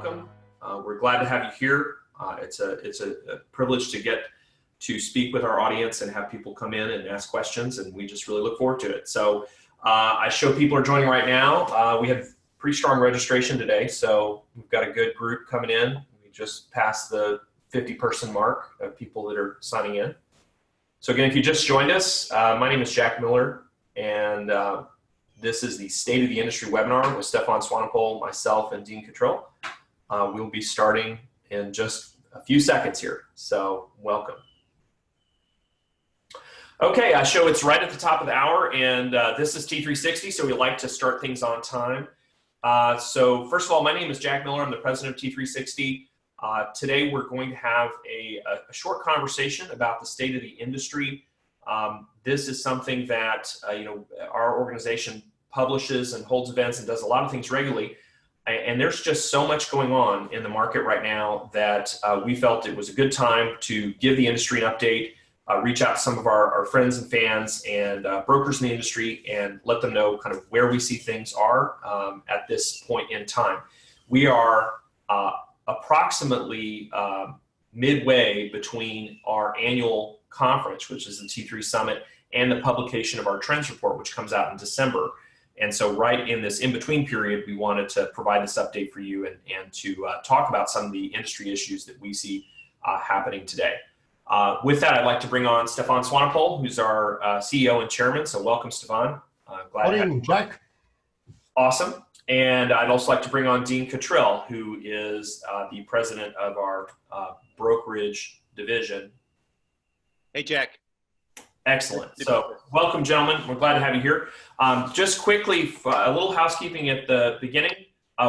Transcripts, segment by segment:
welcome. We're glad to have you here. It's a privilege to get to speak with our audience and have people come in and ask questions, and we just really look forward to it. So I show people are joining right now. We had pretty strong registration today, so we've got a good group coming in. We just passed the 50-person mark of people that are signing in. So again, if you just joined us, my name is Jack Miller, and this is the State of the Industry webinar with Stefan Swanepoel, myself, and Dean Cottrill. We'll be starting in just a few seconds here, so welcome. Okay, I show it's right at the top of the hour, and this is T360, so we like to start things on time. So first of all, my name is Jack Miller. I'm the president of T360. Today we're going to have a short conversation about the state of the industry. This is something that our organization publishes and holds events and does a lot of things regularly. And there's just so much going on in the market right now that we felt it was a good time to give the industry an update, reach out to some of our friends and fans and brokers in the industry and let them know kind of where we see things are at this point in time. We are approximately midway between our annual conference, which is the T3 Summit, and the publication of our Trends Report, which comes out in December. And so right in this in-between period, we wanted to provide this update for you and to talk about some of the industry issues that we see happening today. With that, I'd like to bring on Stefan Swanepoel, who's our CEO and chairman. So welcome, Stefan. Glad to have you, Jack. Awesome. And I'd also like to bring on Dean Cottrill, who is the president of our brokerage division. Hey, Jack. Excellent. So welcome, gentlemen. We're glad to have you here. Just quickly, a little housekeeping at the beginning.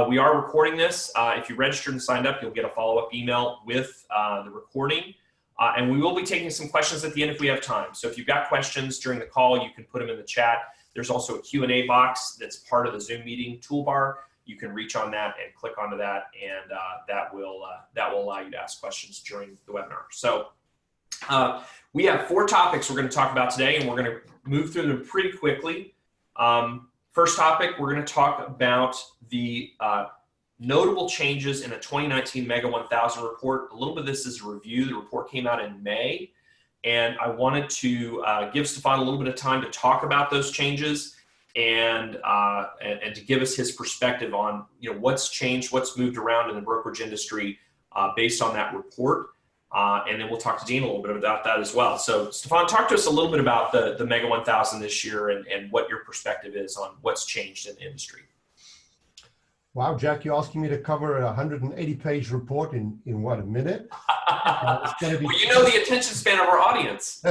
We are recording this. If you registered and signed up, you'll get a follow-up email with the recording. And we will be taking some questions at the end if we have time. So if you've got questions during the call, you can put them in the chat. There's also a Q&A box that's part of the Zoom meeting toolbar. You can reach on that and click onto that, and that will allow you to ask questions during the webinar. So we have 4 topics we're going to talk about today, and we're going to move through them pretty quickly. First topic, we're going to talk about the notable changes in the 2019 Mega 1000 report. A little bit of this is a review. The report came out in May, and I wanted to give Stefan a little bit of time to talk about those changes and to give us his perspective on what's changed, what's moved around in the brokerage industry based on that report. And then we'll talk to Dean a little bit about that as well. So Stefan, talk to us a little bit about the Mega 1000 this year and what your perspective is on what's changed in the industry. Wow, Jack, you're asking me to cover a 180-page report in what, a minute? It's gonna be well, the attention span of our audience.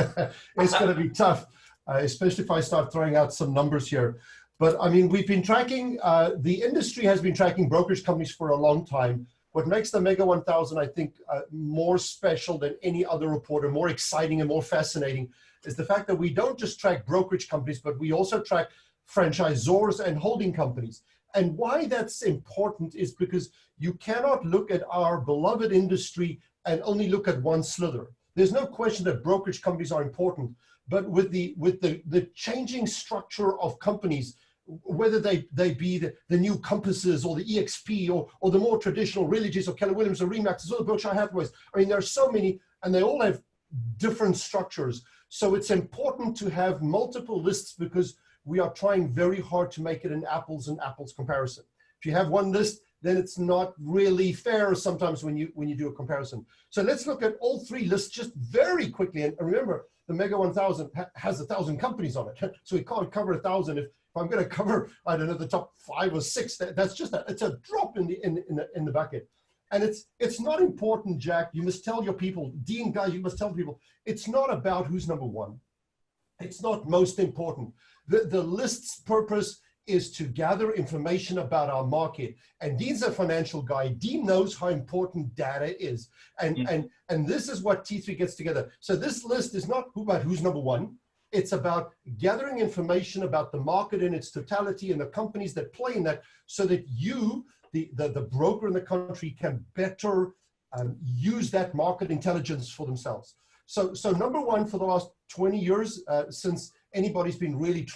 It's going to be tough, especially if I start throwing out some numbers here. But I mean, we've been tracking, the industry has been tracking brokerage companies for a long time. What makes the Mega 1000, I think, more special than any other report, or more exciting and more fascinating, is the fact that we don't just track brokerage companies, but we also track franchisors and holding companies. And why that's important is because you cannot look at our beloved industry and only look at one slither. There's no question that brokerage companies are important, but with the changing structure of companies, whether they be the new Compasses or the EXP or the more traditional Realities or Keller Williams or Remaxes or the Berkshire Hathaways. I mean, there are so many, and they all have different structures. So it's important to have multiple lists because we are trying very hard to make it an apples and apples comparison. If you have one list, then it's not really fair sometimes when you do a comparison. So let's look at all 3 lists just very quickly. And remember, the Mega 1000 has 1,000 companies on it. So we can't cover 1,000. If I'm going to cover, I don't know, the top 5 or 6, that's just it's a drop in the bucket. And it's not important, Jack. You must tell your people, Dean, guys, you must tell people, it's not about who's number 1. It's not most important. The list's purpose is to gather information about our market. And Dean's a financial guy. Dean knows how important data is. And this is what T3 gets together. So this list is not about who's number 1. It's about gathering information about the market in its totality and the companies that play in that, so that you, the broker in the country, can better use that market intelligence for themselves. So number 1 for the last 20 years, since anybody's been really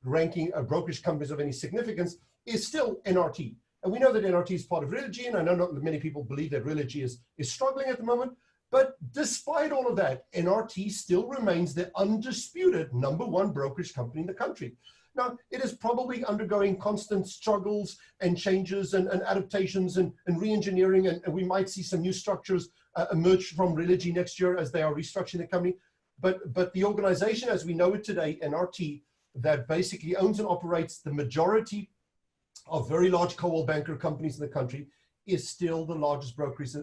ranking brokerage companies of any significance, is still NRT. And we know that NRT is part of Realogy, and I know not many people believe that Realogy is struggling at the moment. But despite all of that, NRT still remains the undisputed #1 brokerage company in the country. Now, it is probably undergoing constant struggles and changes and adaptations and re-engineering, and we might see some new structures emerge from Realogy next year as they are restructuring the company. But the organization as we know it today, NRT, that basically owns and operates the majority of very large co-op banker companies in the country, is still the largest brokerage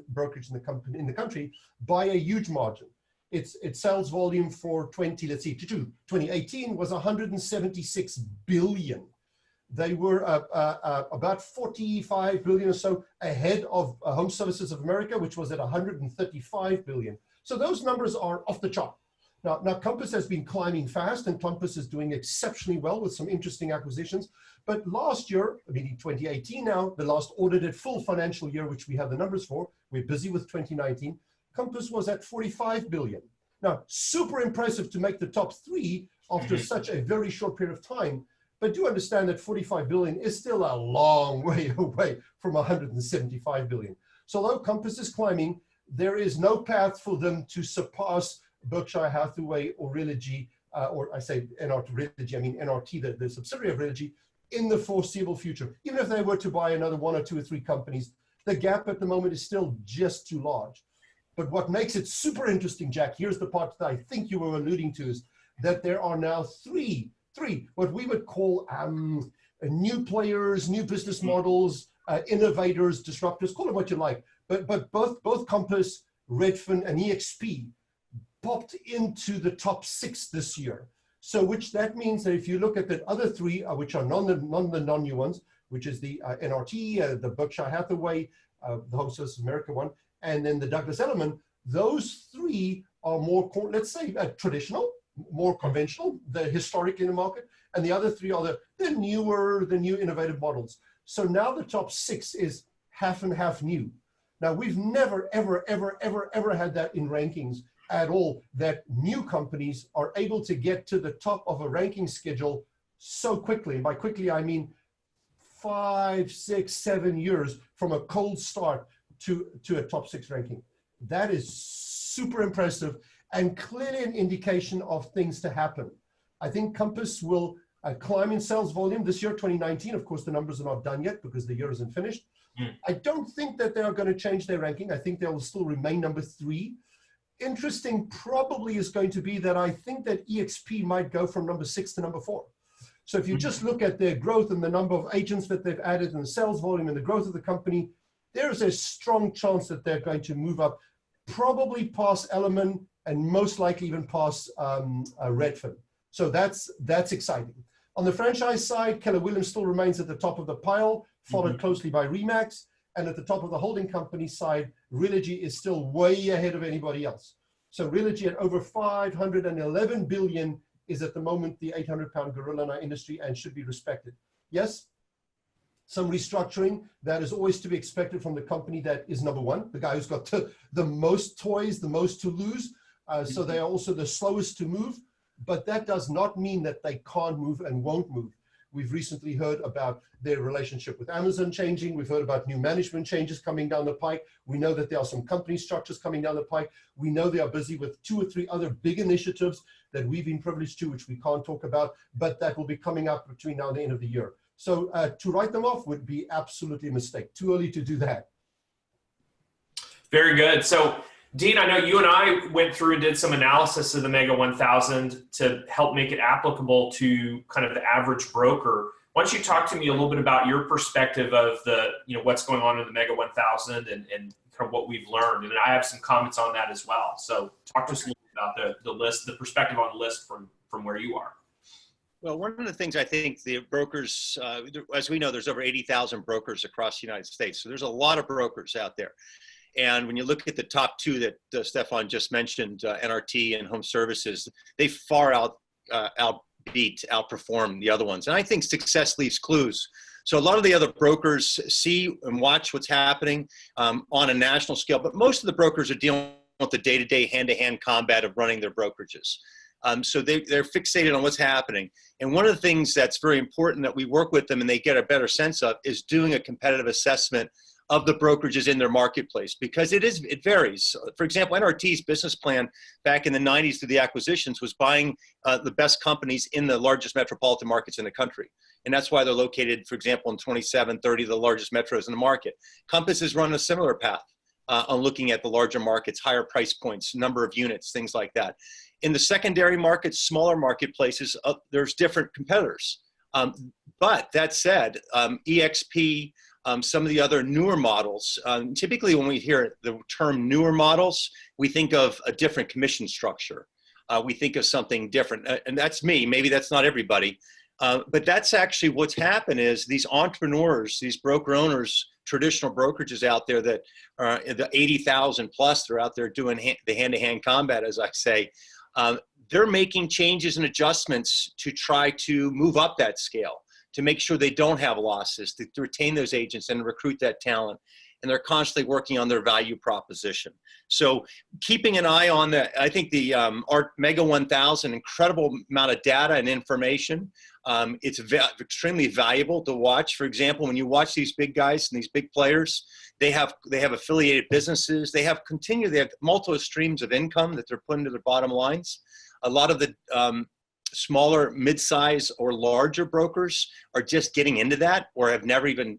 in the country by a huge margin. Its sales volume for 2018 was 176 billion. They were about 45 billion or so ahead of Home Services of America, which was at 135 billion. So those numbers are off the chart. Now Compass has been climbing fast, and Compass is doing exceptionally well with some interesting acquisitions. But last year, meaning 2018 now, the last audited full financial year, which we have the numbers for, we're busy with 2019, Compass was at 45 billion. Now, super impressive to make the top 3 after such a very short period of time. But do understand that 45 billion is still a long way away from 175 billion. So although Compass is climbing, there is no path for them to surpass Berkshire Hathaway or Realogy, or I say Realogy, I mean NRT, the subsidiary of Realogy, in the foreseeable future. Even if they were to buy another 1 or 2 or 3 companies, the gap at the moment is still just too large. But what makes it super interesting, Jack, here's the part that I think you were alluding to, is that there are now three, what we would call new players, new business models, innovators, disruptors, call it what you like. But both Compass, Redfin, and EXP popped into the top 6 this year. So that means that if you look at the other 3, which are the non-new ones, which is the NRT, the Berkshire Hathaway, the Home Services of America one, and then the Douglas Elliman, those 3 are more, let's say, traditional, more conventional, the historic in the market, and the other 3 are the new innovative models. So now the top 6 is half and half new. Now we've never, ever had that in rankings at all, that new companies are able to get to the top of a ranking schedule so quickly. And by quickly, I mean 5, 6, 7 years from a cold start to a top 6 ranking. That is super impressive and clearly an indication of things to happen. I think Compass will climb in sales volume this year, 2019. Of course, the numbers are not done yet because the year isn't finished. I don't think that they are going to change their ranking. I think they will still remain #3. Interesting probably is going to be that I think that EXP might go from #6 to #4. So if you just look at their growth and the number of agents that they've added and the sales volume and the growth of the company, there's a strong chance that they're going to move up, probably past Elliman and most likely even past Redfin. So that's exciting. On the franchise side, Keller Williams still remains at the top of the pile, followed closely by Remax. And at the top of the holding company side, Realogy is still way ahead of anybody else. So Realogy at over 511 billion is at the moment the 800-pound gorilla in our industry and should be respected. Yes, some restructuring, that is always to be expected from the company that is #1, the guy who's got the most toys, the most to lose. So they are also the slowest to move, but that does not mean that they can't move and won't move. We've recently heard about their relationship with Amazon changing. We've heard about new management changes coming down the pike. We know that there are some company structures coming down the pike. We know they are busy with 2 or 3 other big initiatives that we've been privileged to, which we can't talk about, but that will be coming up between now and the end of the year. So to write them off would be absolutely a mistake. Too early to do that. Very good. So Dean, I know you and I went through and did some analysis of the Mega 1000 to help make it applicable to kind of the average broker. Why don't you talk to me a little bit about your perspective of what's going on in the Mega 1000 and kind of what we've learned. And I have some comments on that as well. So talk to us a little bit about the list, the perspective on the list from where you are. Well, one of the things I think the brokers, as we know, there's over 80,000 brokers across the United States. So there's a lot of brokers out there. And when you look at the top 2 that Stefan just mentioned, NRT and Home Services, they far outperform the other ones. And I think success leaves clues. So a lot of the other brokers see and watch what's happening on a national scale, but most of the brokers are dealing with the day-to-day, hand-to-hand combat of running their brokerages. So they're fixated on what's happening. And one of the things that's very important that we work with them and they get a better sense of is doing a competitive assessment of the brokerages in their marketplace, because it varies. For example, NRT's business plan back in the 90s through the acquisitions was buying the best companies in the largest metropolitan markets in the country. And that's why they're located, for example, in 27, 30 of the largest metros in the market. Compass has run a similar path on looking at the larger markets, higher price points, number of units, things like that. In the secondary markets, smaller marketplaces, there's different competitors. But that said, EXP, some of the other newer models, typically when we hear the term newer models, we think of a different commission structure. We think of something different. And that's me. Maybe that's not everybody. But that's actually what's happened is these entrepreneurs, these broker owners, traditional brokerages out there that are the 80,000 plus, they're out there doing the hand-to-hand combat, as I say. They're making changes and adjustments to try to move up that scale, to make sure they don't have losses, to retain those agents and recruit that talent. And they're constantly working on their value proposition. So keeping an eye on that, I think our Mega 1000, incredible amount of data and information. It's extremely valuable to watch. For example, when you watch these big guys and these big players, they have affiliated businesses. They have multiple streams of income that they're putting to their bottom lines. A lot of the smaller, mid-size, or larger brokers are just getting into that or have never even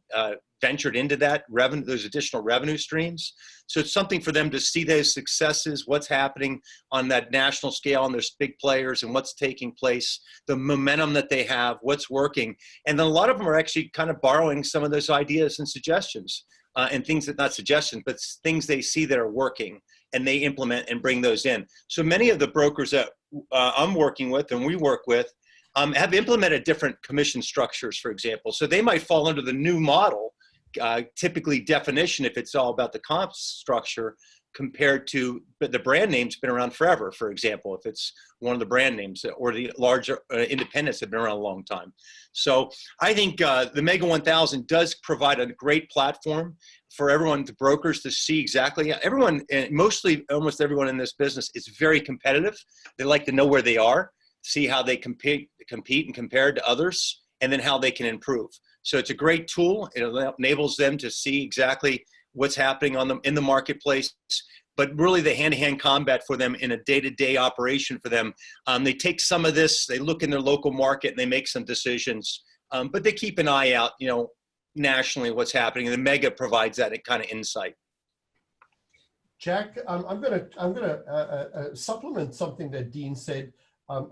ventured into that revenue, those additional revenue streams. So it's something for them to see those successes, what's happening on that national scale, and there's big players and what's taking place, the momentum that they have, what's working. And then a lot of them are actually kind of borrowing some of those ideas and suggestions and things that, not suggestions, but things they see that are working, and they implement and bring those in. So many of the brokers that I'm working with and we work with have implemented different commission structures, for example. So they might fall under the new model, typically definition, if it's all about the comp structure, compared to, but the brand name's been around forever, for example, if it's one of the brand names, or the larger independents have been around a long time. So I think the Mega 1000 does provide a great platform for everyone, the brokers, to see exactly, everyone, mostly almost everyone in this business is very competitive. They like to know where they are, see how they compete and compare to others, and then how they can improve. So it's a great tool. It enables them to see exactly what's happening in the marketplace, but really the hand-to-hand combat for them in a day-to-day operation for them. They take some of this, they look in their local market, and they make some decisions, but they keep an eye out, nationally what's happening. And the Mega provides that kind of insight. Jack, I'm gonna supplement something that Dean said.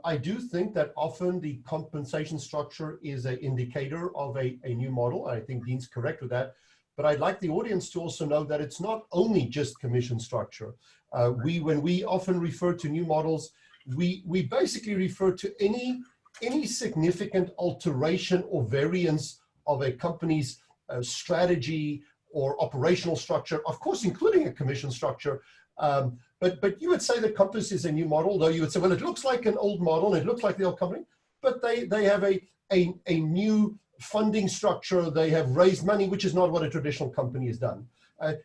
I do think that often the compensation structure is an indicator of a new model. I think Dean's correct with that. But I'd like the audience to also know that it's not only just commission structure. When we often refer to new models, we basically refer to any significant alteration or variance of a company's strategy or operational structure, of course, including a commission structure. But you would say that Compass is a new model, though you would say, well, it looks like an old model, and it looks like the old company, but they have a new funding structure. They have raised money, which is not what a traditional company has done.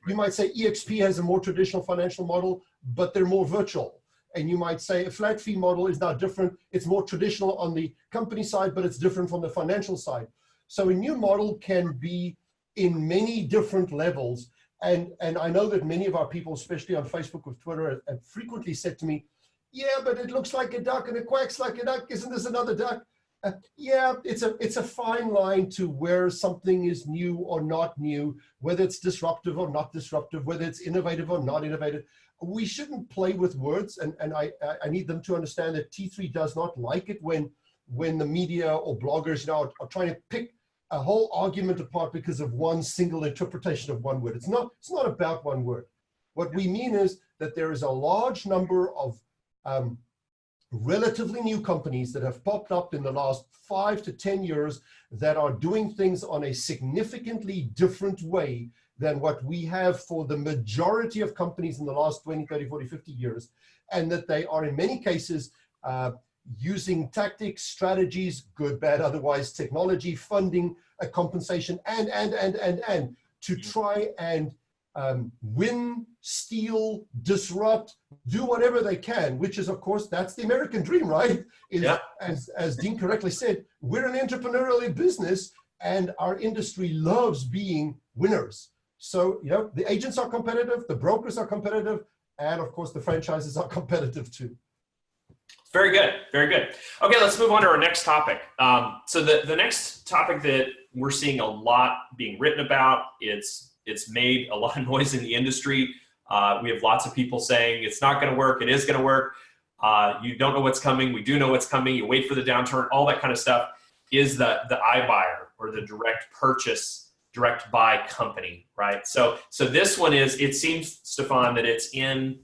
You might say EXP has a more traditional financial model, but they're more virtual. And you might say a flat fee model is now different. It's more traditional on the company side, but it's different from the financial side. So a new model can be in many different levels. And I know that many of our people, especially on Facebook or Twitter, have frequently said to me, yeah, but it looks like a duck and it quacks like a duck. Isn't this another duck? Yeah, it's a fine line to where something is new or not new, whether it's disruptive or not disruptive, whether it's innovative or not innovative. We shouldn't play with words, and I need them to understand that T3 does not like it when the media or bloggers are trying to pick a whole argument apart because of one single interpretation of one word. It's not about one word. What we mean is that there is a large number of relatively new companies that have popped up in the last 5 to 10 years that are doing things on a significantly different way than what we have for the majority of companies in the last 20, 30, 40, 50 years. And that they are in many cases using tactics, strategies, good, bad, otherwise, technology, funding, compensation, and to try and win, steal, disrupt, do whatever they can, which is, of course, that's the American dream, right? As Dean correctly said, we're an entrepreneurial business and our industry loves being winners. So, the agents are competitive, the brokers are competitive, and of course, the franchises are competitive too. Very good, very good. Okay, let's move on to our next topic. So the next topic that we're seeing a lot being written about, it's made a lot of noise in the industry. We have lots of people saying it's not going to work, it is going to work. You don't know what's coming, we do know what's coming, you wait for the downturn, all that kind of stuff is the iBuyer or the direct purchase, direct buy company, right? So this one is, it seems, Stefan, that it's in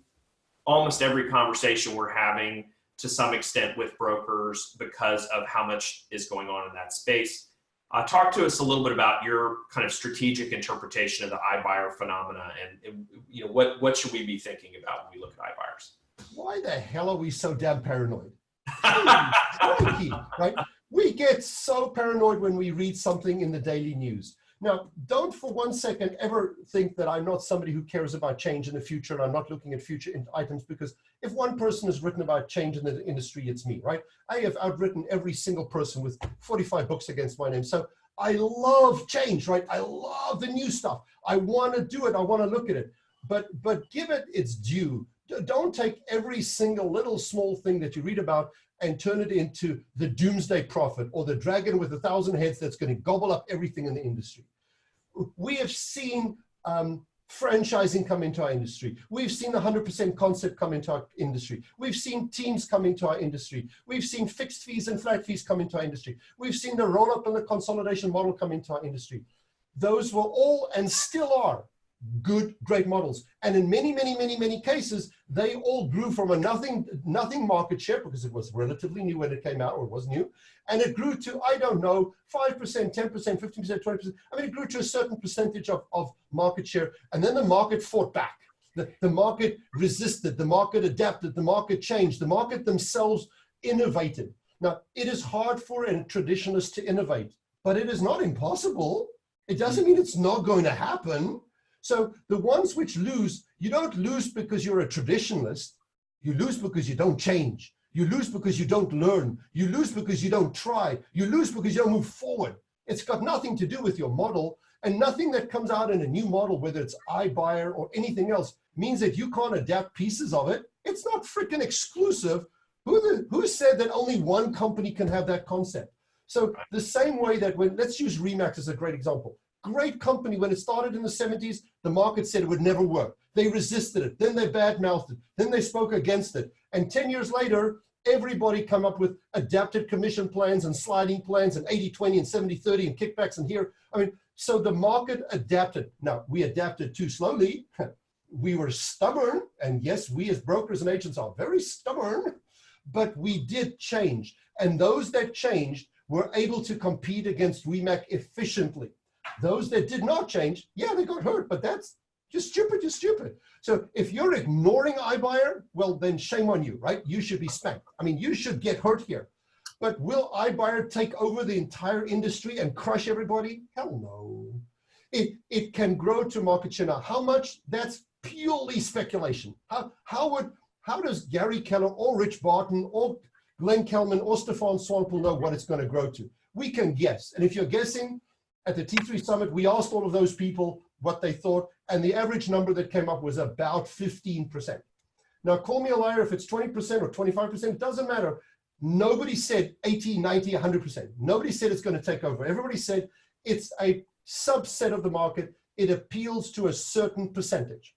almost every conversation we're having to some extent with brokers because of how much is going on in that space. Talk to us a little bit about your kind of strategic interpretation of the iBuyer phenomena, and what should we be thinking about when we look at iBuyers? Why the hell are we so damn paranoid? Right? We get so paranoid when we read something in the daily news. Now, don't for one second ever think that I'm not somebody who cares about change in the future and I'm not looking at future items, because if one person has written about change in the industry, it's me, right? I have outwritten every single person with 45 books against my name. So I love change, right? I love the new stuff. I want to do it. I want to look at it. But give it its due. Don't take every single little small thing that you read about and turn it into the doomsday prophet or the dragon with 1,000 heads that's going to gobble up everything in the industry. We have seen franchising come into our industry. We've seen the 100% concept come into our industry. We've seen teams come into our industry. We've seen fixed fees and flat fees come into our industry. We've seen the roll-up and the consolidation model come into our industry. Those were all and still are good, great models. And in many, many, many, many cases, they all grew from a nothing market share, because it was relatively new when it came out, or it was new. And it grew to, I don't know, 5%, 10%, 15%, 20%. I mean, it grew to a certain percentage of market share. And then the market fought back. The market resisted, the market adapted, the market changed, the market themselves innovated. Now, it is hard for a traditionalist to innovate, but it is not impossible. It doesn't mean it's not going to happen. So the ones which lose, you don't lose because you're a traditionalist. You lose because you don't change. You lose because you don't learn. You lose because you don't try. You lose because you don't move forward. It's got nothing to do with your model, and nothing that comes out in a new model, whether it's iBuyer or anything else, means that you can't adapt pieces of it. It's not freaking exclusive. Who said that only one company can have that concept? So the same way that let's use Remax as a great example. Great company. When it started in the 70s, the market said it would never work. They resisted it. Then they badmouthed it. Then they spoke against it. And 10 years later, everybody come up with adapted commission plans and sliding plans and 80-20 and 70-30 and kickbacks and here. I mean, so the market adapted. Now, we adapted too slowly. We were stubborn. And yes, we as brokers and agents are very stubborn, but we did change. And those that changed were able to compete against Remax efficiently. Those that did not change, yeah, they got hurt, but that's just stupid, just stupid. So if you're ignoring iBuyer, well, then shame on you, right? You should be spanked. I mean, you should get hurt here. But will iBuyer take over the entire industry and crush everybody? Hell no. It can grow to market share now. How much? That's purely speculation. How does Gary Keller or Rich Barton or Glenn Kelman or Stefan Swanepoel know what it's going to grow to? We can guess. And if you're guessing, at the T3 Summit, we asked all of those people what they thought, and the average number that came up was about 15%. Now, call me a liar if it's 20% or 25%, it doesn't matter. Nobody said 80, 90, 100%. Nobody said it's going to take over. Everybody said it's a subset of the market. It appeals to a certain percentage.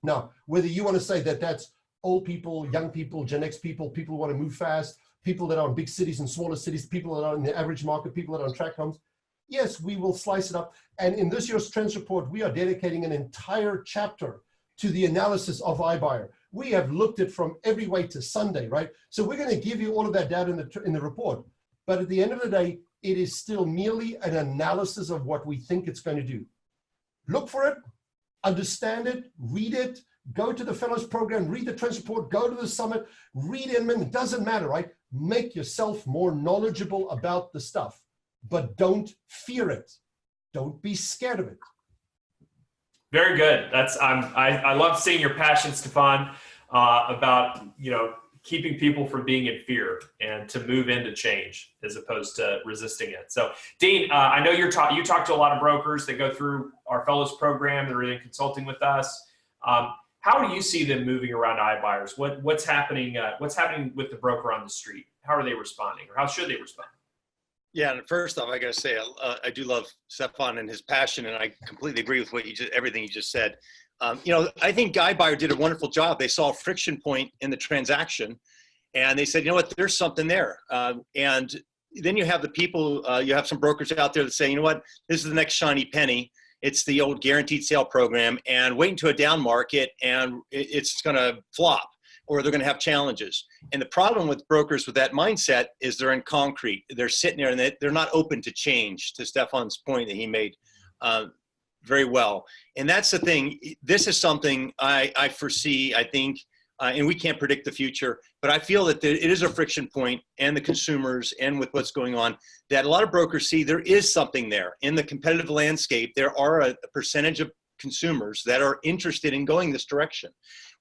Now, whether you want to say that that's old people, young people, Gen X people, people who want to move fast, people that are in big cities and smaller cities, people that are in the average market, people that are on track homes, yes, we will slice it up. And in this year's Trends Report, we are dedicating an entire chapter to the analysis of iBuyer. We have looked at from every way to Sunday, right? So we're going to give you all of that data in the report. But at the end of the day, it is still merely an analysis of what we think it's going to do. Look for it, understand it, read it, go to the Fellows Program, read the Trends Report, go to the Summit, read Inman. It doesn't matter, right? Make yourself more knowledgeable about the stuff. But don't fear it. Don't be scared of it. Very good. I love seeing your passion, Stefan, about keeping people from being in fear and to move into change as opposed to resisting it. So, Dean, I know you talk to a lot of brokers that go through our fellows program. They're in consulting with us. How do you see them moving around iBuyers? What's happening? What's happening with the broker on the street? How are they responding, or how should they respond? Yeah, and first off, I got to say, I do love Stefan and his passion, and I completely agree with everything you just said. I think iBuyer did a wonderful job. They saw a friction point in the transaction, and they said, you know what, there's something there. And then you have the people, you have some brokers out there that say, you know what, this is the next shiny penny. It's the old guaranteed sale program, and wait until a down market, and it's going to flop, or they're going to have challenges. And the problem with brokers with that mindset is they're in concrete. They're sitting there and they're not open to change, to Stefan's point that he made very well. And that's the thing. This is something I foresee, I think, and we can't predict the future, but I feel that it is a friction point, and the consumers and with what's going on, that a lot of brokers see there is something there. In the competitive landscape, there are a percentage of consumers that are interested in going this direction.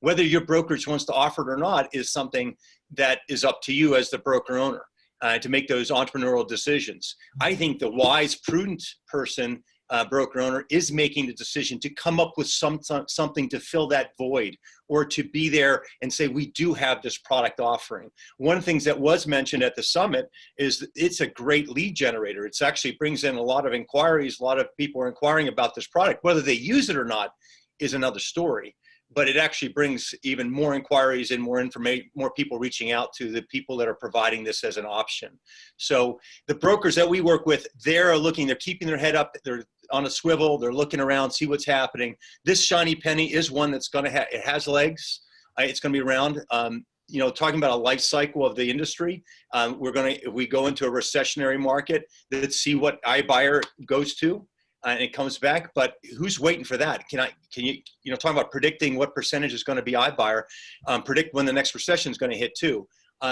Whether your brokerage wants to offer it or not is something that is up to you as the broker owner to make those entrepreneurial decisions. I think the wise, prudent person, broker owner, is making the decision to come up with something to fill that void, or to be there and say, we do have this product offering. One of the things that was mentioned at the summit is it's a great lead generator. It actually brings in a lot of inquiries. A lot of people are inquiring about this product. Whether they use it or not is another story. But it actually brings even more inquiries and more information, more people reaching out to the people that are providing this as an option. So the brokers that we work with, they're keeping their head up, they're on a swivel, they're looking around, see what's happening. This shiny penny is one that's going to have, it has legs, it's going to be around. Talking about a life cycle of the industry, if we go into a recessionary market, let's see what iBuyer goes to. And it comes back, but who's waiting for that? Can you talk about predicting what percentage is going to be iBuyer, predict when the next recession is going to hit too.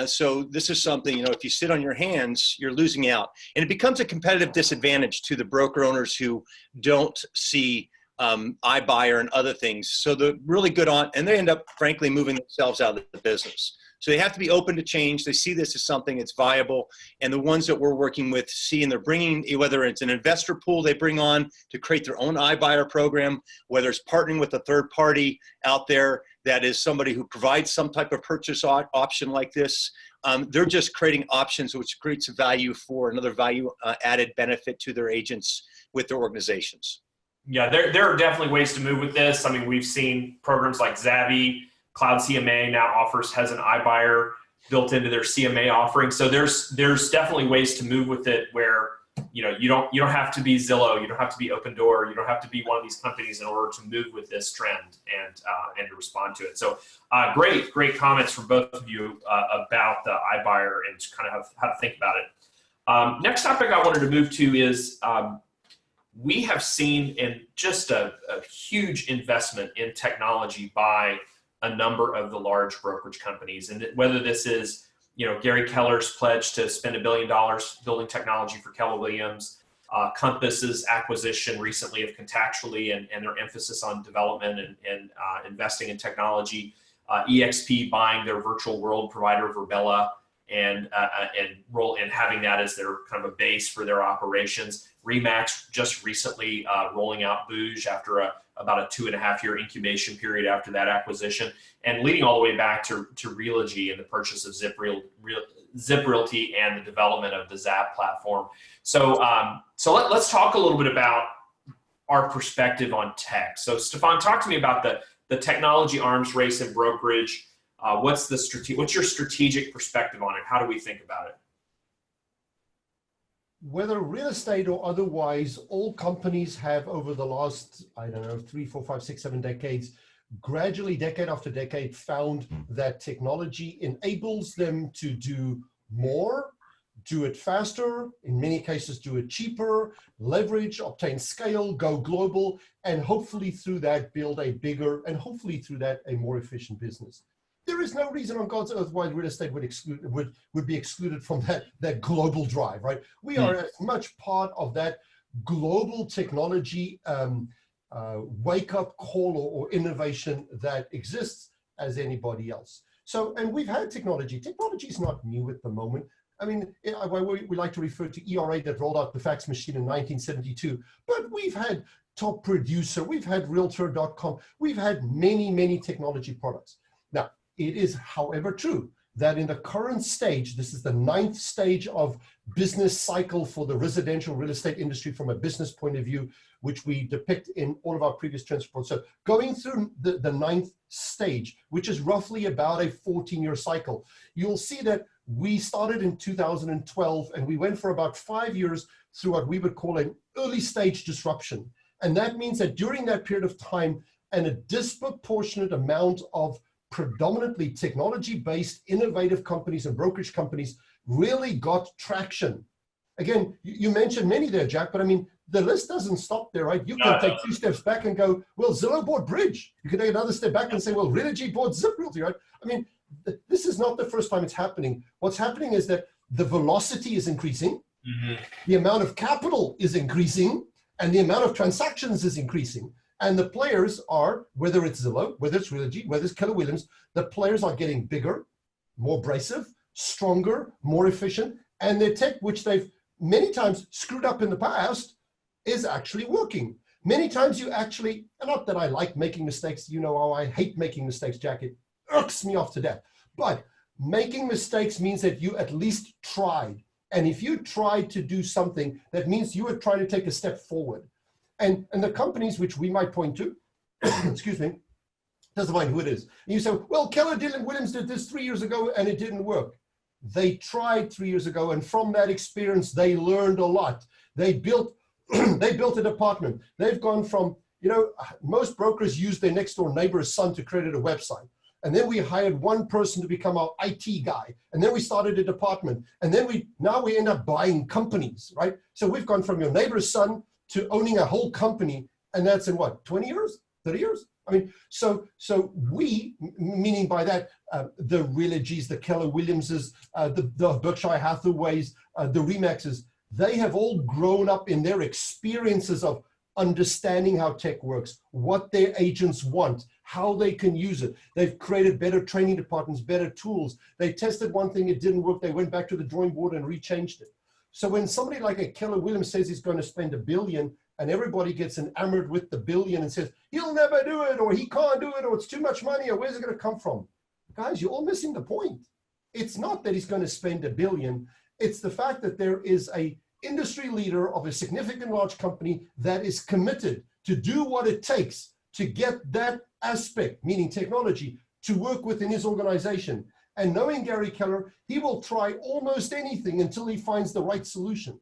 So this is something, if you sit on your hands, you're losing out. And it becomes a competitive disadvantage to the broker owners who don't see iBuyer and other things. So they're really good on, and they end up frankly moving themselves out of the business. So they have to be open to change. They see this as something that's viable. And the ones that we're working with see, and they're bringing, whether it's an investor pool they bring on to create their own iBuyer program, whether it's partnering with a third party out there that is somebody who provides some type of purchase option like this, they're just creating options which creates a value for another value added benefit to their agents with their organizations. Yeah, there are definitely ways to move with this. I mean, we've seen programs like Zavvy, Cloud CMA now has an iBuyer built into their CMA offering. So there's definitely ways to move with it where you don't have to be Zillow, you don't have to be Open Door, you don't have to be one of these companies in order to move with this trend and to respond to it. So great comments from both of you about the iBuyer and kind of how to think about it. Next topic I wanted to move to is we have seen in just a huge investment in technology by a number of the large brokerage companies. And whether this is, Gary Keller's pledge to spend $1 billion building technology for Keller Williams, Compass's acquisition recently of Contactually and their emphasis on development and investing in technology, EXP buying their virtual world provider Verbella and having that as their kind of a base for their operations. Remax just recently rolling out Booge after about a 2.5-year incubation period after that acquisition, and leading all the way back to Realogy and the purchase of Zip Realty and the development of the Zap platform. So let's talk a little bit about our perspective on tech. So Stefan, talk to me about the technology arms race in brokerage. What's your strategic perspective on it? How do we think about it? Whether real estate or otherwise, all companies have over the last, 3, 4, 5, 6, 7 decades, gradually, decade after decade, found that technology enables them to do more, do it faster, in many cases do it cheaper, leverage, obtain scale, go global, and hopefully through that build a bigger, and hopefully through that a more efficient business. There is no reason on God's earth why real estate would be excluded from that global drive, right? We are as much part of that global technology wake-up call or innovation that exists as anybody else. So, and we've had technology. Technology is not new at the moment. I mean, we like to refer to ERA that rolled out the fax machine in 1972, but we've had Top Producer, we've had Realtor.com, we've had many, many technology products. Now, it is, however, true that in the current stage, this is the 9th stage of business cycle for the residential real estate industry from a business point of view, which we depict in all of our previous trends reports. So going through the 9th stage, which is roughly about a 14-year cycle, you'll see that we started in 2012 and we went for about 5 years through what we would call an early stage disruption. And that means that during that period of time, and a disproportionate amount of predominantly technology-based innovative companies and brokerage companies really got traction. Again, you mentioned many there, Jack, but I mean, the list doesn't stop there, right? You can take 2 steps back and go, well, Zillow bought Bridge. You can take another step back and say, well, Realogy bought Zip Realty, right? I mean, this is not the first time it's happening. What's happening is that the velocity is increasing, the amount of capital is increasing, and the amount of transactions is increasing. And the players are, whether it's Zillow, whether it's Realogy, whether it's Keller Williams, the players are getting bigger, more abrasive, stronger, more efficient, and their tech, which they've many times screwed up in the past, is actually working. Many times you actually, and not that I like making mistakes, you know how I hate making mistakes, Jack, it irks me off to death. But making mistakes means that you at least tried. And if you tried to do something, that means you were trying to take a step forward. And the companies which we might point to, excuse me, doesn't mind who it is. And you say, well, Keller Williams did this 3 years ago and it didn't work. They tried 3 years ago, and from that experience, they learned a lot. They built a department. They've gone from, you know, most brokers use their next door neighbor's son to create a website. And then we hired one person to become our IT guy. And then we started a department. And then now we end up buying companies, right? So we've gone from your neighbor's son to owning a whole company. And that's in what, 20 years, 30 years? I mean, so we, meaning by that, the Realogies, the Keller Williamses, the Berkshire Hathaways, the Remaxes, they have all grown up in their experiences of understanding how tech works, what their agents want, how they can use it. They've created better training departments, better tools. They tested one thing, it didn't work. They went back to the drawing board and rechanged it. So when somebody like a Keller Williams says he's going to spend $1 billion and everybody gets enamored with the billion and says, he'll never do it, or he can't do it, or it's too much money, or where's it going to come from? Guys, you're all missing the point. It's not that he's going to spend $1 billion. It's the fact that there is a industry leader of a significant large company that is committed to do what it takes to get that aspect, meaning technology, to work within his organization. And knowing Gary Keller, he will try almost anything until he finds the right solution.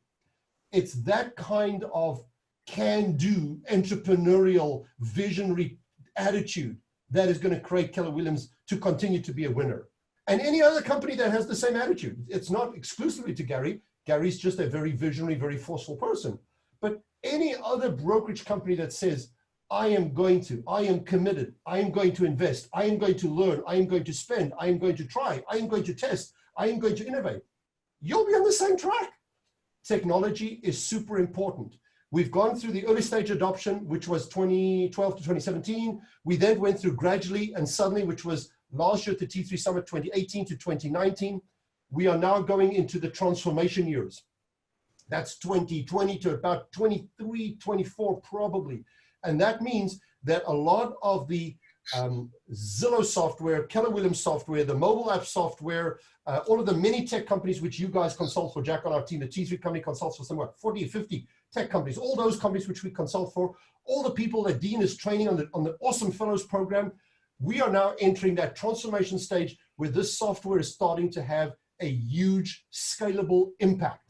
It's that kind of can-do, entrepreneurial, visionary attitude that is going to create Keller Williams to continue to be a winner. And any other company that has the same attitude, it's not exclusively to Gary. Gary's just a very visionary, very forceful person. But any other brokerage company that says, I am committed, I am going to invest, I am going to learn, I am going to spend, I am going to try, I am going to test, I am going to innovate, you'll be on the same track. Technology is super important. We've gone through the early stage adoption, which was 2012 to 2017. We then went through gradually and suddenly, which was last year at the T3 Summit, 2018 to 2019. We are now going into the transformation years. That's 2020 to about 23, 24 probably. And that means that a lot of the Zillow software, Keller Williams software, the mobile app software, all of the many tech companies which you guys consult for, Jack on our team, the T3 company consults for somewhere 40 or 50 tech companies, all those companies which we consult for, all the people that Dean is training on the Awesome Fellows program, we are now entering that transformation stage where this software is starting to have a huge scalable impact.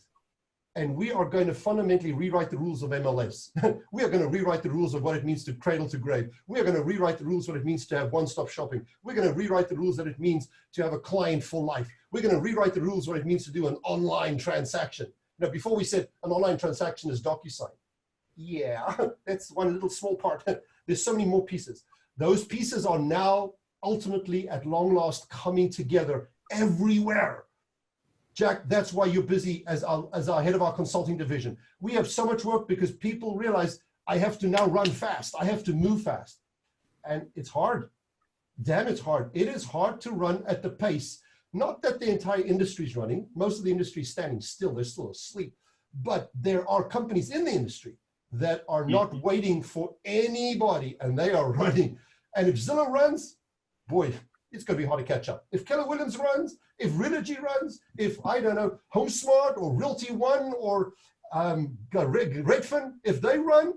And we are going to fundamentally rewrite the rules of MLS. We are going to rewrite the rules of what it means to cradle to grave. We are going to rewrite the rules what it means to have one-stop shopping. We're going to rewrite the rules that it means to have a client for life. We're going to rewrite the rules what it means to do an online transaction. Now, before we said an online transaction is DocuSign. Yeah, that's one little small part. There's so many more pieces. Those pieces are now ultimately, at long last, coming together everywhere. Jack, that's why you're busy as our head of our consulting division. We have so much work because people realize I have to now run fast. I have to move fast. And it's hard. Damn, it's hard. It is hard to run at the pace. Not that the entire industry is running. Most of the industry is standing still. They're still asleep. But there are companies in the industry that are not waiting for anybody, and they are running. And if Zillow runs, boy, it's going to be hard to catch up. If Keller Williams runs, if Realogy runs, if, I don't know, HomeSmart or Realty One or Redfin, if they run,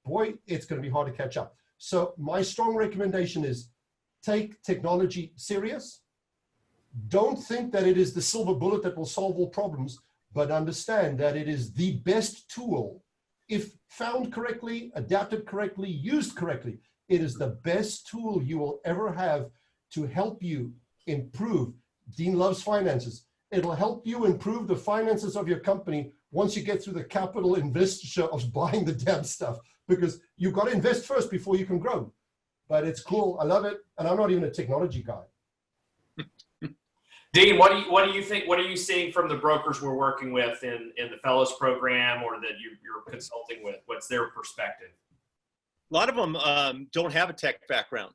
boy, it's going to be hard to catch up. So my strong recommendation is take technology serious. Don't think that it is the silver bullet that will solve all problems, but understand that it is the best tool. If found correctly, adapted correctly, used correctly, it is the best tool you will ever have to help you improve. Dean loves finances. It'll help you improve the finances of your company once you get through the capital investiture of buying the damn stuff, because you've got to invest first before you can grow. But it's cool. I love it. And I'm not even a technology guy. Dean, what do you think? What are you seeing from the brokers we're working with in the Fellows program or that you're consulting with? What's their perspective? A lot of them don't have a tech background.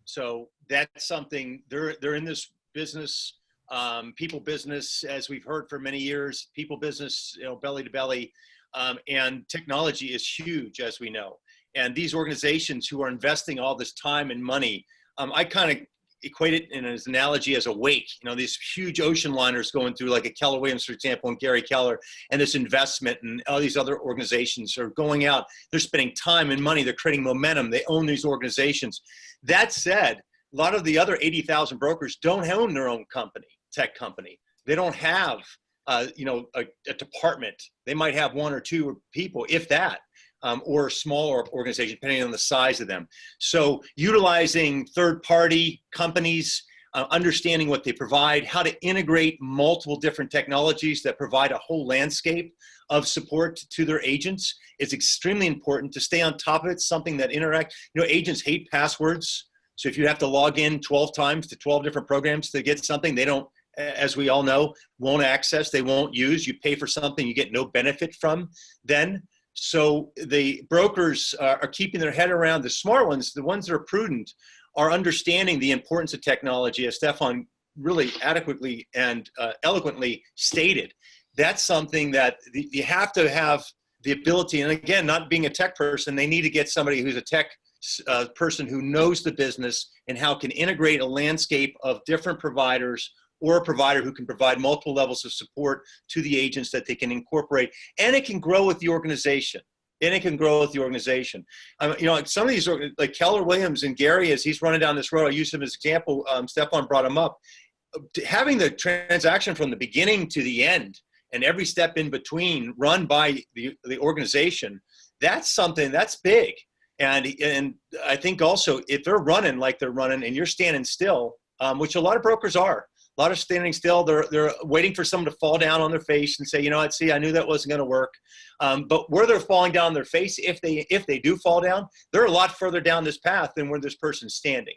So that's something, they're in this business, people business, as we've heard for many years, people business, belly to belly, and technology is huge, as we know. And these organizations who are investing all this time and money, I kind of equate it in an analogy as a wake. These huge ocean liners going through, like a Keller Williams, for example, and Gary Keller, and this investment and all these other organizations are going out. They're spending time and money. They're creating momentum. They own these organizations. That said, a lot of the other 80,000 brokers don't own their own company, tech company. They don't have, a department. They might have one or two people, if that. Or a smaller organization, depending on the size of them. So utilizing third-party companies, understanding what they provide, how to integrate multiple different technologies that provide a whole landscape of support to their agents is extremely important to stay on top of it, something that interact. Agents hate passwords. So if you have to log in 12 times to 12 different programs to get something, they don't, as we all know, won't access, they won't use. You pay for something you get no benefit from then. So the brokers are keeping their head around. The smart ones, the ones that are prudent, are understanding the importance of technology, as Stefan really adequately and eloquently stated. That's something that you have to have the ability, and again, not being a tech person, they need to get somebody who's a tech person who knows the business and how can integrate a landscape of different providers, or a provider who can provide multiple levels of support to the agents that they can incorporate, and it can grow with the organization. Some of these, like Keller Williams and Gary, as he's running down this road, I use him as an example, Stefan brought him up, having the transaction from the beginning to the end and every step in between run by the organization, that's something that's big. And I think also, if they're running like they're running and you're standing still, which a lot of brokers are, a lot of standing still, they're waiting for someone to fall down on their face and say, I knew that wasn't going to work. But where they're falling down on their face, if they do fall down, they're a lot further down this path than where this person's standing.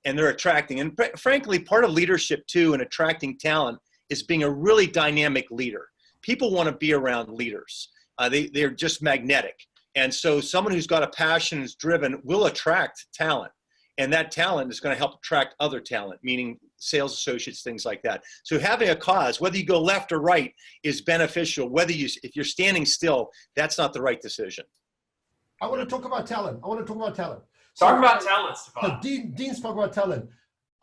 And they're attracting. And frankly, part of leadership too, and attracting talent, is being a really dynamic leader. People want to be around leaders. They're just magnetic. And so someone who's got a passion, is driven, will attract talent. And that talent is going to help attract other talent, meaning sales associates, things like that. So having a cause, whether you go left or right, is beneficial. If you're standing still, that's not the right decision. I want to talk about talent. Talk about talent, Stefan. Dean spoke about talent.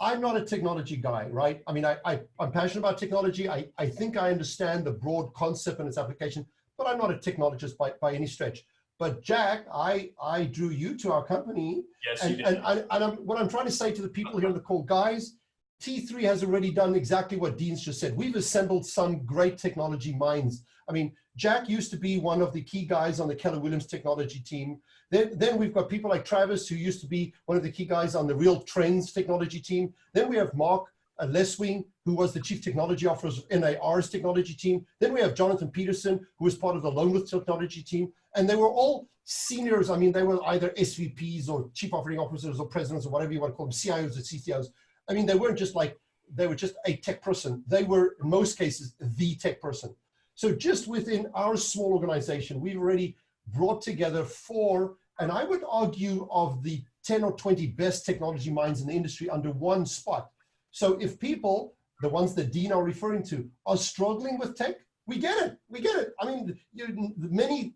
I'm not a technology guy, right? I mean, I'm passionate about technology. I think I understand the broad concept and its application, but I'm not a technologist by any stretch. But Jack, I drew you to our company. Yes, you did. And what I'm trying to say to the people here on the call, guys, T3 has already done exactly what Dean's just said. We've assembled some great technology minds. I mean, Jack used to be one of the key guys on the Keller Williams technology team. Then we've got people like Travis, who used to be one of the key guys on the Real Trends technology team. Then we have Mark Leswing, who was the chief technology officer of NAR's technology team. Then we have Jonathan Peterson, who was part of the Loneworth technology team. And they were all seniors. I mean, they were either SVPs or chief operating officers or presidents or whatever you want to call them, CIOs or CTOs. I mean, they weren't just like, they were just a tech person. They were, in most cases, the tech person. So just within our small organization, we've already brought together four, and I would argue of the 10 or 20 best technology minds in the industry under one spot. So if people, the ones that Dean are referring to, are struggling with tech, we get it. We get it. I mean,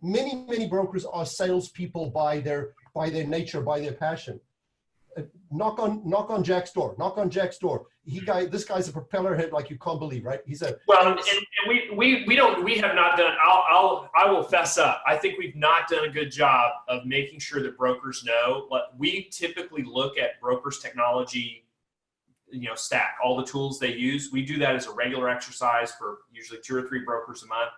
many brokers are salespeople by their nature, by their passion. Knock on Jack's door. Knock on Jack's door. This guy's a propeller head like you can't believe, right? He's a well, and we have not done. I will fess up. I think we've not done a good job of making sure that brokers know. We typically look at brokers' technology, stack, all the tools they use. We do that as a regular exercise for usually 2 or 3 brokers a month.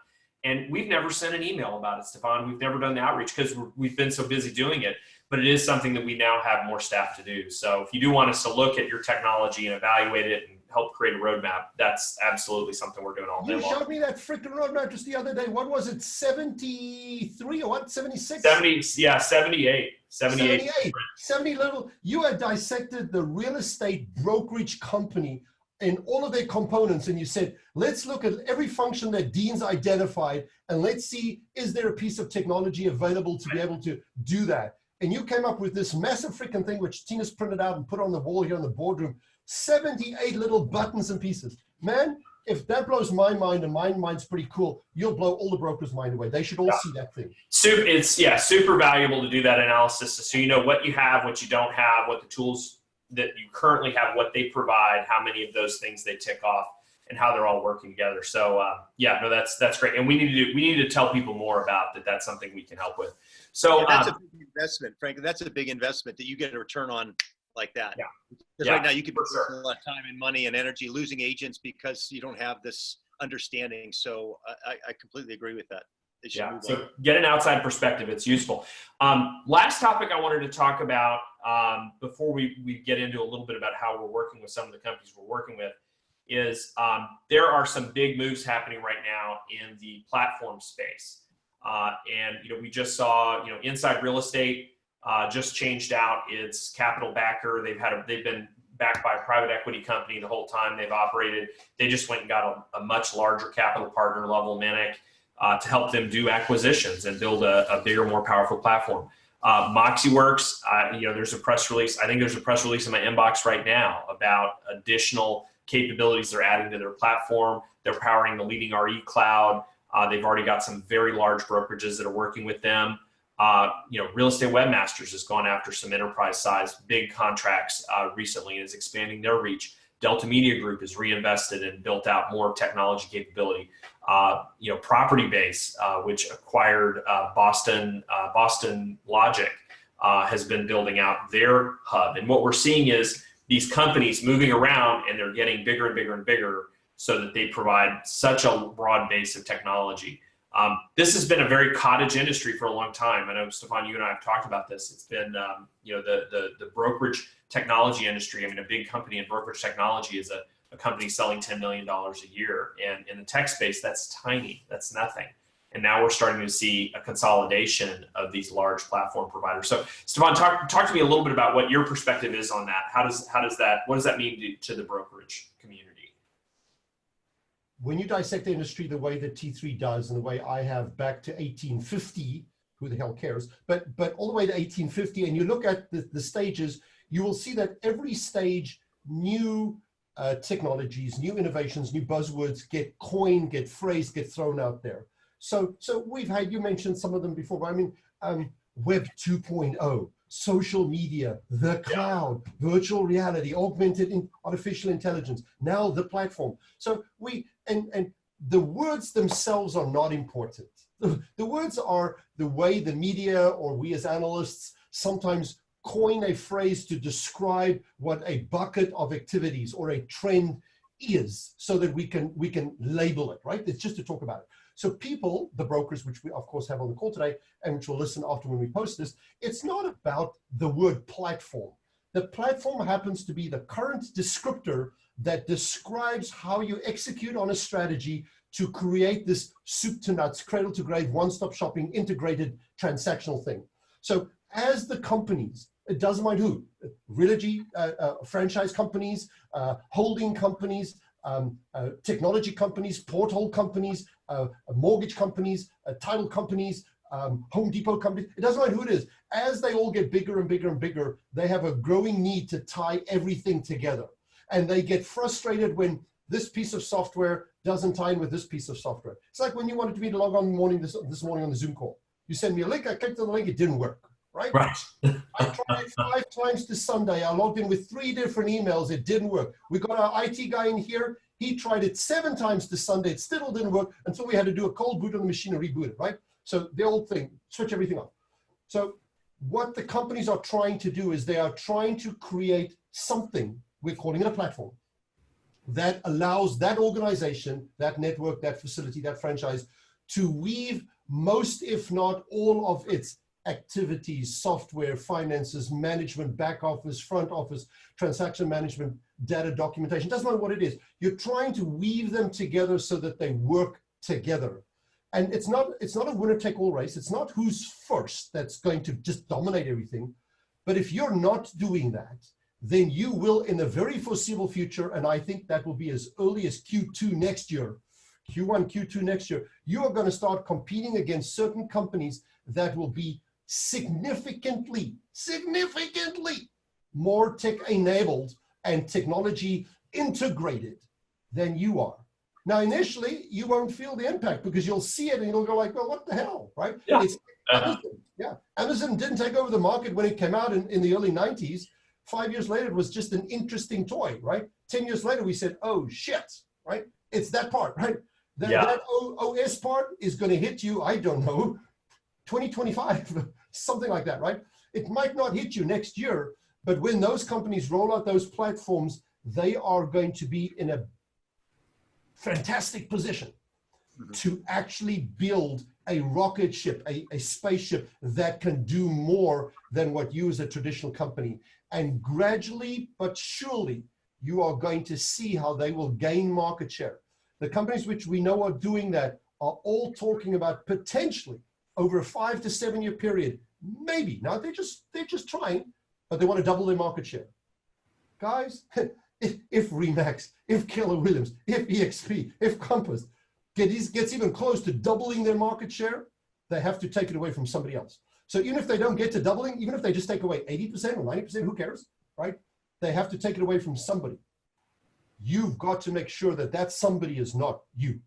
And we've never sent an email about it, Stefan. We've never done the outreach because we've been so busy doing it. But it is something that we now have more staff to do. So if you do want us to look at your technology and evaluate it and help create a roadmap, that's absolutely something we're doing all day long. You showed me that freaking roadmap just the other day. What was it, 73 or what, 76? 78. 70 little. You had dissected the real estate brokerage company in all of their components, and you said, let's look at every function that Dean's identified, and let's see, is there a piece of technology available to be able to do that? And you came up with this massive freaking thing, which Tina's printed out and put on the wall here in the boardroom, 78 little buttons and pieces. Man, if that blows my mind, and my mind's pretty cool, you'll blow all the brokers' mind away. They should all see that thing. It's super valuable to do that analysis, so you know what you have, what you don't have, what the tools that you currently have, what they provide, how many of those things they tick off, and how they're all working together. So that's great, and we need to tell people more about that. That's something we can help with. So that's a big investment, Frank. That's a big investment that you get a return on like that. Yeah. Because right now you could be a lot of time and money and energy losing agents because you don't have this understanding. So I completely agree with that. So get an outside perspective. It's useful. Last topic I wanted to talk about before we get into a little bit about how we're working with some of the companies we're working with is there are some big moves happening right now in the platform space. And we just saw Inside Real Estate just changed out its capital backer. They've been backed by a private equity company the whole time they've operated. They just went and got a much larger capital partner, Level Minic, to help them do acquisitions and build a bigger, more powerful platform. MoxieWorks, there's a press release. I think there's a press release in my inbox right now about additional capabilities they're adding to their platform. They're powering the leading RE cloud. They've already got some very large brokerages that are working with them. Real Estate Webmasters has gone after some enterprise-sized big contracts recently and is expanding their reach. Delta Media Group has reinvested and built out more technology capability. Property Base, which acquired Boston Logic, has been building out their hub. And what we're seeing is these companies moving around, and they're getting bigger and bigger and bigger, so that they provide such a broad base of technology. This has been a very cottage industry for a long time. I know, Stefan, you and I have talked about this. It's been, the brokerage technology industry. I mean, a big company in brokerage technology is a company selling $10 million a year. And in the tech space, that's tiny. That's nothing. And now we're starting to see a consolidation of these large platform providers. So, Stefan, talk to me a little bit about what your perspective is on that. What does that mean to the brokerage community? When you dissect the industry the way that T3 does, and the way I have back to 1850, who the hell cares, but all the way to 1850, and you look at the stages, you will see that every stage, new technologies, new innovations, new buzzwords get coined, get phrased, get thrown out there. So you mentioned some of them before, but I mean, Web 2.0, social media, the cloud, virtual reality, augmented artificial intelligence, now the platform. So and the words themselves are not important. The words are the way the media or we as analysts sometimes coin a phrase to describe what a bucket of activities or a trend is, so that we can label it, right? It's just to talk about it. So people, the brokers, which we of course have on the call today, and which will listen after when we post this, it's not about the word platform. The platform happens to be the current descriptor that describes how you execute on a strategy to create this soup to nuts, cradle to grave, one-stop shopping, integrated transactional thing. So as the companies, it doesn't mind who, Realogy, franchise companies, holding companies, technology companies, porthole companies, mortgage companies, title companies, Home Depot companies, it doesn't matter who it is. As they all get bigger and bigger and bigger, they have a growing need to tie everything together. And they get frustrated when this piece of software doesn't tie in with this piece of software. It's like when you wanted me to log on this morning on the Zoom call. You send me a link, I clicked on the link, it didn't work, right? Right. I tried it 5 times this Sunday. I logged in with 3 different emails, it didn't work. We got our IT guy in here, he tried it 7 times this Sunday, it still didn't work until we had to do a cold boot on the machine and reboot it, right? So the old thing, switch everything off. So what the companies are trying to do is they are trying to create something, we're calling it a platform, that allows that organization, that network, that facility, that franchise to weave most, if not all of its activities, software, finances, management, back office, front office, transaction management, data documentation, doesn't matter what it is. You're trying to weave them together so that they work together. And it's not a winner-take-all race. It's not who's first that's going to just dominate everything. But if you're not doing that, then you will in the very foreseeable future, and I think that will be as early as Q2 next year, Q1, Q2 next year, you are going to start competing against certain companies that will be significantly more tech-enabled and technology integrated than you are. Now, initially, you won't feel the impact because you'll see it and you'll go like, well, what the hell, right? Yeah. It's Amazon. Yeah. Amazon didn't take over the market when it came out in the early 90s. 5 years later, it was just an interesting toy, right? 10 years later, we said, oh, shit, right? It's that part, right? That OS part is going to hit you, I don't know, 2025, something like that, right? It might not hit you next year, but when those companies roll out those platforms, they are going to be in a fantastic position to actually build a rocket ship, a spaceship that can do more than what you as a traditional company. And gradually but surely, you are going to see how they will gain market share. The companies which we know are doing that are all talking about potentially over a 5 to 7 year period, maybe. Now they're just trying, but they want to double their market share. Guys, if Remax, if Keller Williams, if EXP, if Compass gets even close to doubling their market share, they have to take it away from somebody else. So even if they don't get to doubling, even if they just take away 80% or 90%, who cares, right? They have to take it away from somebody. You've got to make sure that that somebody is not you.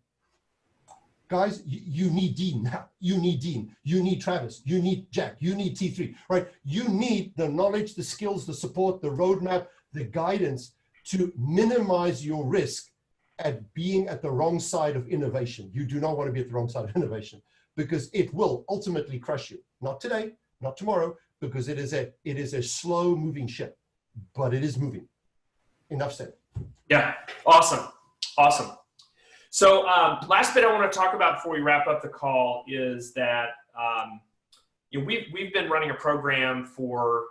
Guys, you need Dean now. You need Dean. You need Travis. You need Jack. You need T3, right? You need the knowledge, the skills, the support, the roadmap, the guidance to minimize your risk at being at the wrong side of innovation. You do not want to be at the wrong side of innovation because it will ultimately crush you. Not today, not tomorrow, because it is a slow moving ship, but it is moving. Enough said. Yeah, awesome. So last bit I want to talk about before we wrap up the call is that we've been running a program for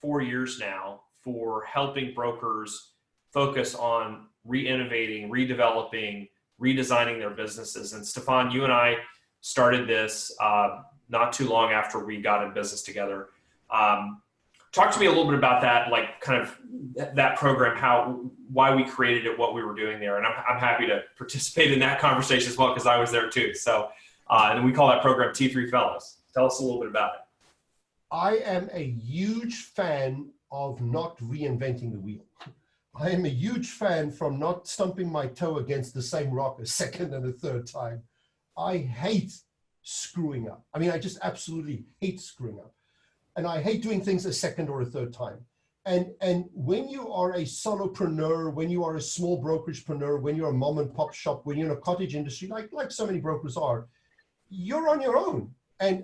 4 years now for helping brokers focus on re-innovating, redeveloping, redesigning their businesses. And Stefan, you and I started this not too long after we got in business together. Talk to me a little bit about that, like kind of that program, why we created it, what we were doing there. And I'm happy to participate in that conversation as well, because I was there too. So, and we call that program T3 Fellows. Tell us a little bit about it. I am a huge fan of not reinventing the wheel. I am a huge fan from not stumping my toe against the same rock a second and a third time. I hate screwing up. I mean, I just absolutely hate screwing up. And I hate doing things a second or a third time. And when you are a solopreneur, when you are a small brokeragepreneur, when you're a mom and pop shop, when you're in a cottage industry, like so many brokers are, you're on your own. And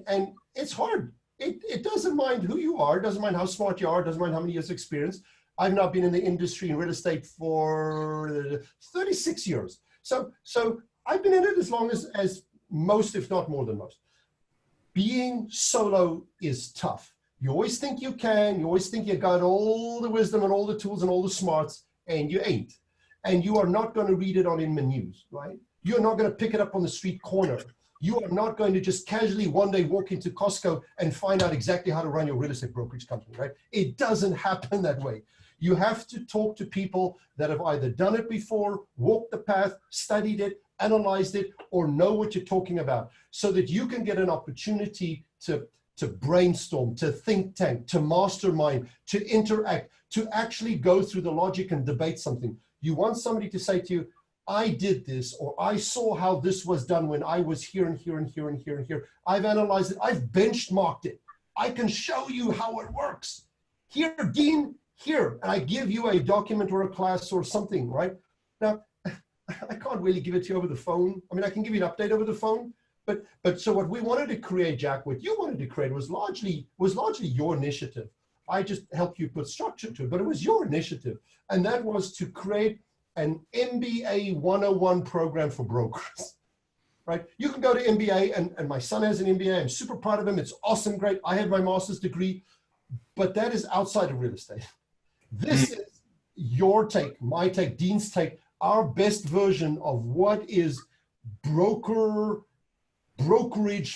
it's hard. It doesn't mind who you are, it doesn't mind how smart you are, it doesn't mind how many years experience. I've now been in the industry in real estate for 36 years. So I've been in it as long as most, if not more than most. Being solo is tough. You always think you can, you always think you got all the wisdom and all the tools and all the smarts, and you ain't. And you are not going to read it on Inman News, right? You're not going to pick it up on the street corner. You are not going to just casually one day walk into Costco and find out exactly how to run your real estate brokerage company, right? It doesn't happen that way. You have to talk to people that have either done it before, walked the path, studied it, analyzed it, or know what you're talking about, so that you can get an opportunity to brainstorm, to think tank, to mastermind, to interact, to actually go through the logic and debate something. You want somebody to say to you, I did this, or I saw how this was done when I was here and here and here and here and here. I've analyzed it. I've benchmarked it. I can show you how it works. Here, Dean, here. And I give you a document or a class or something, right? Now, I can't really give it to you over the phone. I mean, I can give you an update over the phone. But so what we wanted to create, Jack, what you wanted to create was largely your initiative. I just helped you put structure to it, but it was your initiative. And that was to create an MBA 101 program for brokers, right? You can go to MBA, and my son has an MBA. I'm super proud of him. It's awesome, great. I have my master's degree, but that is outside of real estate. This is your take, my take, Dean's take, our best version of what is brokerage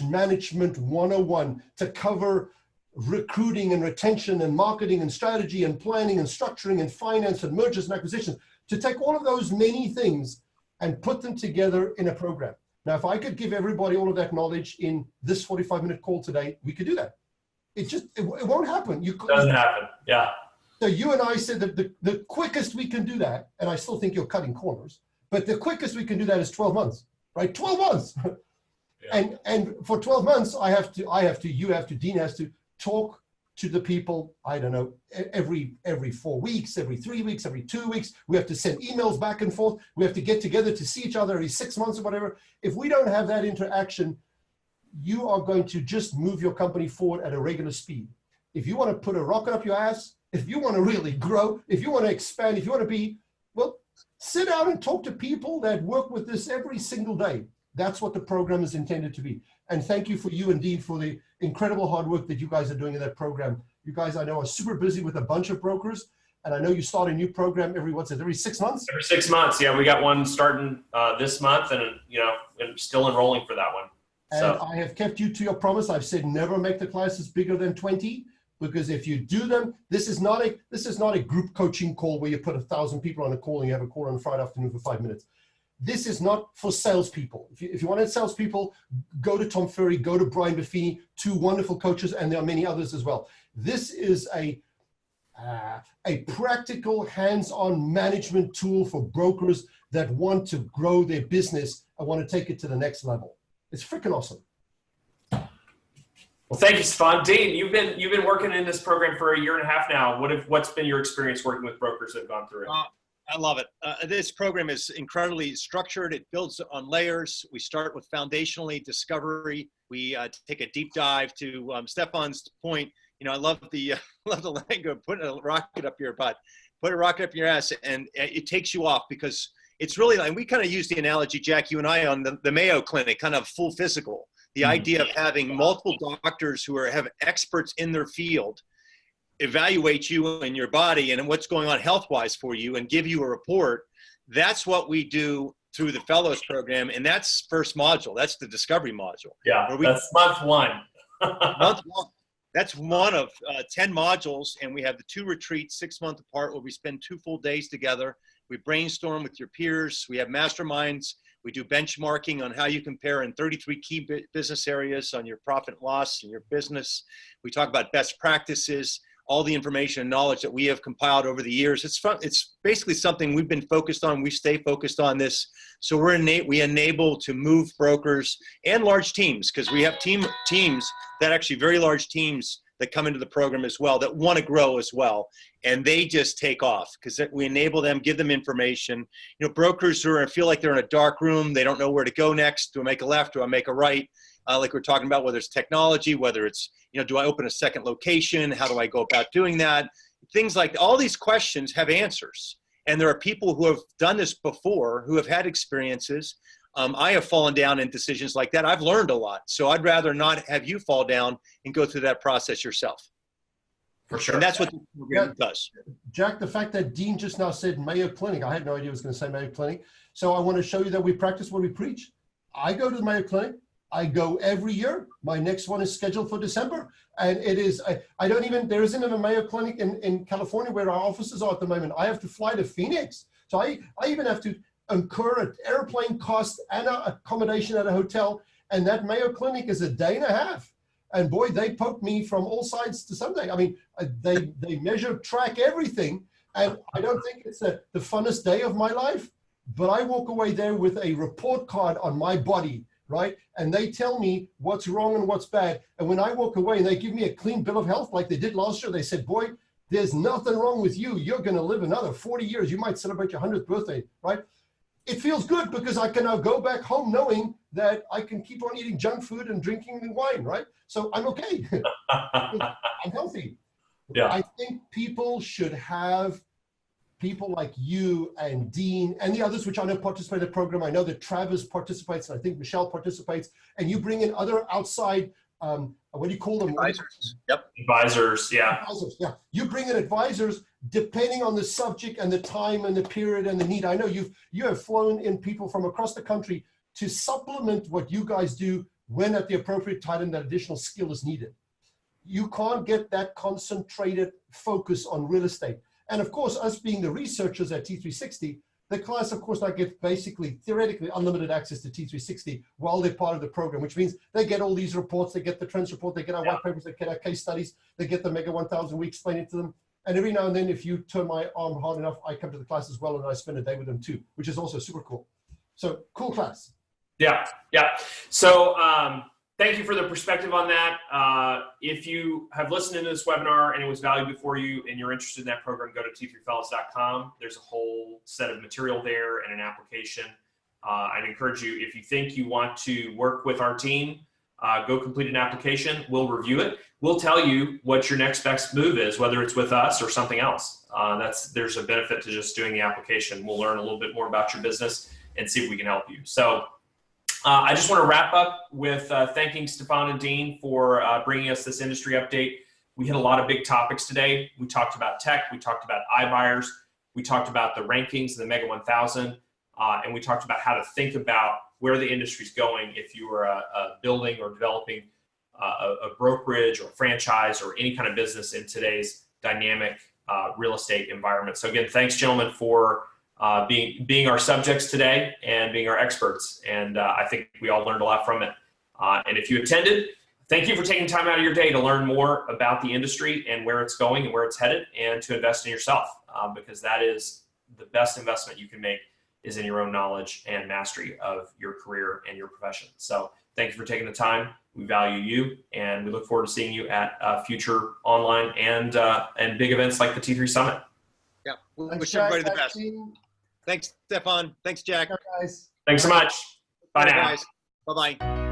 management 101 to cover recruiting and retention and marketing and strategy and planning and structuring and finance and mergers and acquisitions, to take all of those many things and put them together in a program. Now, if I could give everybody all of that knowledge in this 45-minute call today, we could do that. It won't happen. It doesn't happen, yeah. So you and I said that the quickest we can do that, and I still think you're cutting corners, but the quickest we can do that is 12 months, right? 12 months. Yeah. And for 12 months, Dean has to talk to the people, I don't know, every 4 weeks, every 3 weeks, every 2 weeks. We have to send emails back and forth. We have to get together to see each other every 6 months or whatever. If we don't have that interaction, you are going to just move your company forward at a regular speed. If you want to put a rocket up your ass, if you want to really grow, if you want to expand, if you want to be, well, sit down and talk to people that work with this every single day. That's what the program is intended to be. And thank you for you and Dean for the incredible hard work that you guys are doing in that program. You guys, I know, are super busy with a bunch of brokers. And I know you start a new program every 6 months? Every 6 months, yeah. We got one starting this month, and and still enrolling for that one. And so I have kept you to your promise. I've said never make the classes bigger than 20, because if you do them, this is not a group coaching call where you put 1,000 people on a call and you have a call on a Friday afternoon for 5 minutes. This is not for salespeople. If you wanted salespeople, go to Tom Ferry, go to Brian Buffini, two wonderful coaches, and there are many others as well. This is a practical, hands-on management tool for brokers that want to grow their business and want to take it to the next level. It's freaking awesome. Well, thank you, Stefan. Dean, you've been working in this program for 1.5 years now. What's been your experience working with brokers that have gone through it? I love it. This program is incredibly structured. It builds on layers. We start with foundationally discovery. We take a deep dive to Stefan's point. I love the language, put a rocket up your butt, put a rocket up your ass, and it takes you off, because it's really like, we kind of use the analogy, Jack, you and I, on the Mayo Clinic, kind of full physical. The idea of having multiple doctors who have experts in their field evaluate you and your body and what's going on health-wise for you and give you a report. That's what we do through the Fellows program, and that's first module. That's the discovery module. Yeah, that's month one. Month one. That's one of 10 modules, and we have the 2 retreats 6 months apart where we spend 2 full days together. We brainstorm with your peers. We have masterminds. We do benchmarking on how you compare in 33 key business areas on your profit and loss and your business. We talk about best practices, all the information and knowledge that we have compiled over the years. It's fun. It's basically something we've been focused on. We stay focused on this. So we enable to move brokers and large teams, because we have teams that actually very large teams that come into the program as well that want to grow as well. And they just take off because we enable them, give them information. Brokers who feel like they're in a dark room, they don't know where to go next. Do I make a left? Do I make a right? Like we're talking about, whether it's technology, whether it's, do I open a second location? How do I go about doing that? Things like all these questions have answers. And there are people who have done this before, who have had experiences. I have fallen down in decisions like that. I've learned a lot. So I'd rather not have you fall down and go through that process yourself. For sure. And that's what the program does. Jack, the fact that Dean just now said Mayo Clinic, I had no idea he was going to say Mayo Clinic. So I want to show you that we practice what we preach. I go to the Mayo Clinic. I go every year. My next one is scheduled for December. And it is, there isn't a Mayo Clinic in California where our offices are at the moment. I have to fly to Phoenix. So I even have to incur an airplane cost and accommodation at a hotel. And that Mayo Clinic is a day and a half. And boy, they poke me from all sides to Sunday. I mean, they measure, track everything. And I don't think it's the funnest day of my life, but I walk away there with a report card on my body, right? And they tell me what's wrong and what's bad. And when I walk away and they give me a clean bill of health like they did last year, they said, boy, there's nothing wrong with you. You're going to live another 40 years. You might celebrate your 100th birthday, right? It feels good because I can now go back home knowing that I can keep on eating junk food and drinking wine, right? So I'm okay. I'm healthy. Yeah. I think people should have people like you and Dean and the others, which I know participate in the program. I know that Travis participates, and I think Michelle participates, and you bring in other outside, what do you call them? Advisors. Yep. Advisors, yeah. Advisors, yeah. You bring in advisors depending on the subject and the time and the period and the need. I know you have flown in people from across the country to supplement what you guys do when at the appropriate time and that additional skill is needed. You can't get that concentrated focus on real estate. And of course, us being the researchers at T360, the class, of course, now get basically, theoretically, unlimited access to T360 while they're part of the program, which means they get all these reports, they get the Trends Report, they get our white papers, they get our case studies, they get the Mega 1000, we explain it to them. And every now and then, if you turn my arm hard enough, I come to the class as well, and I spend a day with them too, which is also super cool. So, cool class. Yeah, yeah. So thank you for the perspective on that. If you have listened to this webinar and it was valuable for you and you're interested in that program, go to t3fellows.com. There's a whole set of material there and an application. I'd encourage you, if you think you want to work with our team, go complete an application. We'll review it. We'll tell you what your next best move is, whether it's with us or something else. There's a benefit to just doing the application. We'll learn a little bit more about your business and see if we can help you. So I just want to wrap up with thanking Stefan and Dean for bringing us this industry update. We hit a lot of big topics today. We talked about tech. We talked about iBuyers. We talked about the rankings in the Mega 1000. And we talked about how to think about where the industry's going if you are building or developing a brokerage or franchise or any kind of business in today's dynamic real estate environment. So again, thanks, gentlemen, for being our subjects today and being our experts. And I think we all learned a lot from it. And if you attended, thank you for taking time out of your day to learn more about the industry and where it's going and where it's headed, and to invest in yourself, because that is the best investment you can make, is in your own knowledge and mastery of your career and your profession. So thank you for taking the time. We value you, and we look forward to seeing you at future online and big events like the T3 Summit. Yeah, we Thanks, wish Jack. everybody the best. Thanks, Stefan. Thanks, Jack. Guys. Thanks so much. Bye now. Guys. Bye-bye.